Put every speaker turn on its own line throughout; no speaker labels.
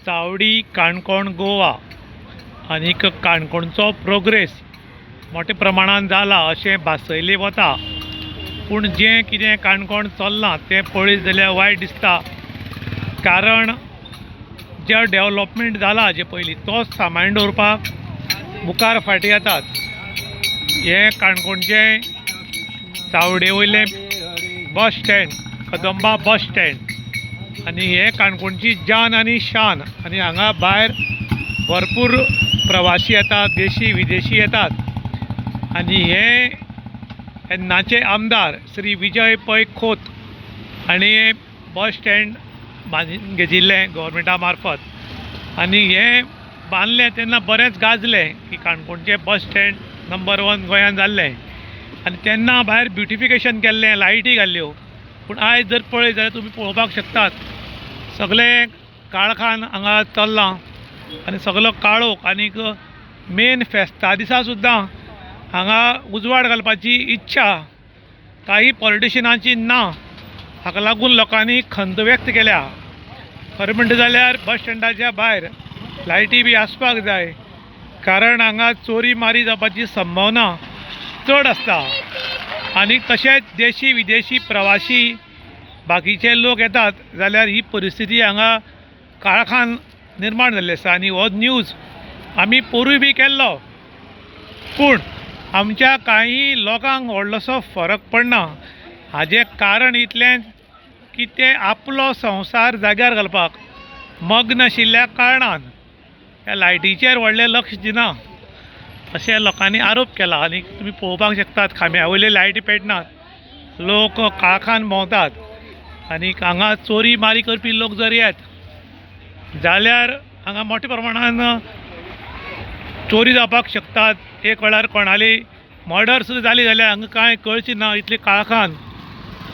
चावडी काणकोण गोवा आनीक काणकोणचो प्रोग्रेस मोठ्या प्रमाणात जाला अशें भासयलें वता। पूण जें कितें काणकोण चल्लां तें पळयत जाल्यार वायट दिसता, कारण जे डेव्हलपमेंट जाला जे पयलीं तोच सांबाळून दवरपाक मुखार फाटीं येतात। हे काणकोणचें चावडे वयलें bus stand, Kadamba bus stand आनी हे काणकोणची जान आनी शान। आनी हांगा भायर भरपूर प्रवासी येतात, देशी विदेशी येतात। आनी हे केन्नाचे आमदार श्री विजय पै खोत हांणी बस स्टँड बांदून घेतिल्लें गव्हर्मेंटा मार्फत। आनी हे बांदलें तेन्ना बरेंच गाजलें की काणकोणचें बस स्टँड नंबर 1 गोंयांत जाल्लें। आनी तेन्ना भायर ब्युटिफिकेशन केल्लें, लायटी घाल्ल्यो। पूण आयज जर पळयत जाल्यार तुमी पळोवपाक शकतात सगळें काळखान हांगा चल्लां आनी सगळो काळोख। आनीक मेन फेस्ता दिसा सुद्दां हांगा उजवाड घालपाची इच्छा काही पॉलिटिशियनांची ना, हाका लागून लोकांनी खंत व्यक्त केल्या। खरें म्हणटा जाल्यार बस स्टँडाच्या भायर लायटी बी आसपाक जाय, कारण हांगा चोरी मारी जावपाची संभावना चड आसता। आनी तशेंच देशी विदेशी प्रवासी बाकीचे लोक येतात जाल्यार ही परिस्थिती हांगा काळखान निर्माण जाल्ली आसा। आनी हो न्यूज आमी पोरूय बी केल्लो, पूण आमच्या काही लोकांक व्हडलोसो फरक पडना। हाजें कारण इतलेंच की ते आपलो संवसार जाग्यार घालपाक मग्न आशिल्ल्या कारणान ह्या लायटीचेर व्हडलें लक्ष दिना अशें लोकांनी आरोप केला। आनी तुमी पळोवपाक शकतात खांब्या वयले लायटी पेटनात, लोक काळखान भोंवतात। आनी हांगा चोरी मारी करपी लोक जर येत जाल्यार हांगा मोठ्या प्रमाणान चोरी जावपाक शकतात। एक वेळार कोणाली मर्डर सुद्दां जाली जाल्यार हांगा कांय कळची ना, इतली काळखान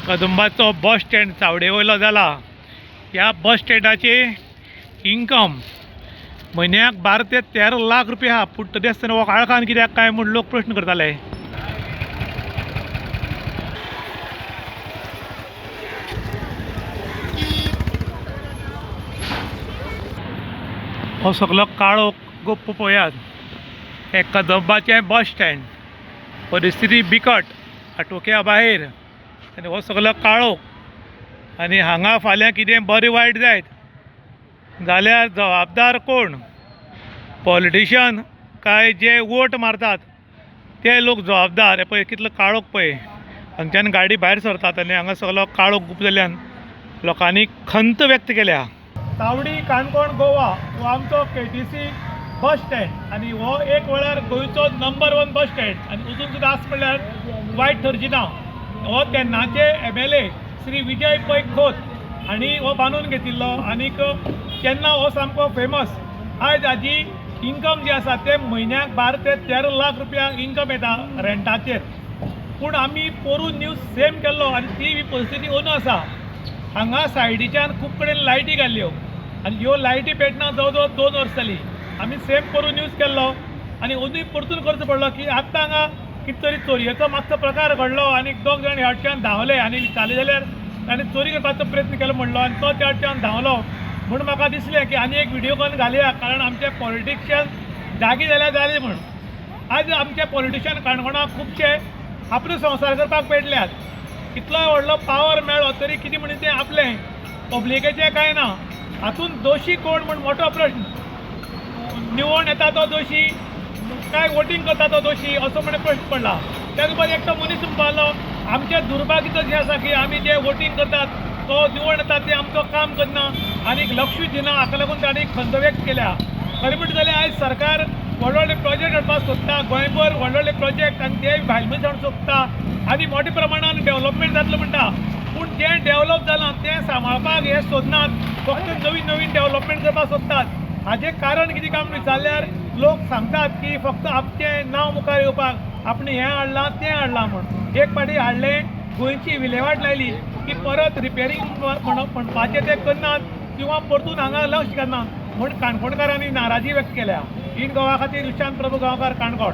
कदंबाचो बस स्टँड चावडे वयलो जाला। ह्या बस स्टँडाचे इन्कम म्हयन्याक 12 ते 13 लाख रुपया आहा। पूण तरी आसतना हो काळखान कित्याक काय म्हूण लोक प्रश्न करताले। हो सगळो काळोख गोप्प पळयात, हे कदंबाचें बस स्टँड, परिस्थिती बिकट, आटोक्या भायर। आनी हो सगळो काळोख। आनी हांगा फाल्यां कितें बरें वायट जायत जाल्यार जबाबदार कोण? पॉलिटिशियन काय जे वोट मारतात ते लोक जबाबदार? हे पळय कितलो काळोख पळय, हांगच्यान गाडी भायर सरतात आनी हांगा सगळो काळोख गुप जाल्ल्यान लोकांनी खंत व्यक्त केल्या। चावडी काणकोण गोवा हो आमचो KTC बस स्टँड आनी हो एक वेळार गोंयचो नंबर 1 बस स्टँड। आनी अजून सुद्दां आस म्हणल्यार वायट ठरची ना। हो तेन्नाचे MLA श्री विजय पै खोत हांणी हो बांदून घेतिल्लो। आनीक तेन्ना हो सामको फेमस। आयज हाजी इन्कम जी आसा ते म्हयन्याक 12 ते 13 लाख रुपया इन्कम येता रेंटाचेर। पूण आमी पोरून न्यूज सेम केल्लो आनी ती परिस्थिती अंदू आसा। हांगा सायडीच्यान खूब कडेन लायटी घाल्ल्यो आनी ह्यो लायटी पेटना जवळ जवळ 2 वर्सां जालीं। आमी सेम करून न्यूज केल्लो आनी अंदूय परतून करचो पडलो की आतां हांगा कितें तरी चोरयेचो मातसो प्रकार घडलो आनी 2 जाण ह्या वटच्यान धांवले आनी विचारलें जाल्यार ताणें चोरी करपाचो प्रयत्न केलो म्हणलो आनी तो त्या वटच्यान धांवलो। म्हूण म्हाका दिसलें की आनी एक व्हिडिओ कॉल घालया, कारण आमचे पॉलिटिशियन जागी जाल्यार जाले म्हूण। आज आमचे पॉलिटिशियन काणकोणाक खुबशे आपलो संवसार करपाक पेटल्यात। इतलो व्हडलो पावर मेळ्ळो तरी कितें म्हणून तें आपलें पब्लिकेचें कांय ना। हातूंत दोशी कोण म्हूण मोठो प्रश्न। निवडून येता तो दोशी काय वोटींग करता तो दोशी असो म्हणून प्रश्न पडला। त्याच बरोबर एकटो मनीस म्हणपालो आमचें दुर्भाग्य जें आसा की आमी जे वोटींग करतात तो निवडून येता ते आमचो काम करना आनी लक्ष दिना, हाका लागून तांणी खंत व्यक्त केल्या। खरें म्हणटा जाल्यार आयज सरकार व्हडले व्हडले प्रोजेक्ट हाडपाक सोदता, गोंयभर व्हडले व्हडले प्रोजेक्ट आनी ते भायल हाडूंक सोदता आनी मोठ्या प्रमाणान डेव्हलपमेंट जातलो म्हणटा। पूण जें डेव्हलप जालां तें सांबाळपाक हे सोदनात, फक्त नवीन नवीन डेव्हलपमेंट करपाक सोदतात। हाजें कारण कितें काय म्हूण विचारल्यार लोक सांगतात की फक्त आमचें नांव मुखार येवपाक आपण हें हाडलां तें हाडलां म्हूण। एक फावटी हाडलें, गोंयची विलेवाट लायली की परत रिपेरींग म्हणपाचें ते करनात किंवा परतून हांगा लक्ष घालनात म्हूण काणकोणकारांनी नाराजी व्यक्त केल्या। इन गोवा खातीर विशांत प्रभू गांवकार, काणकोण।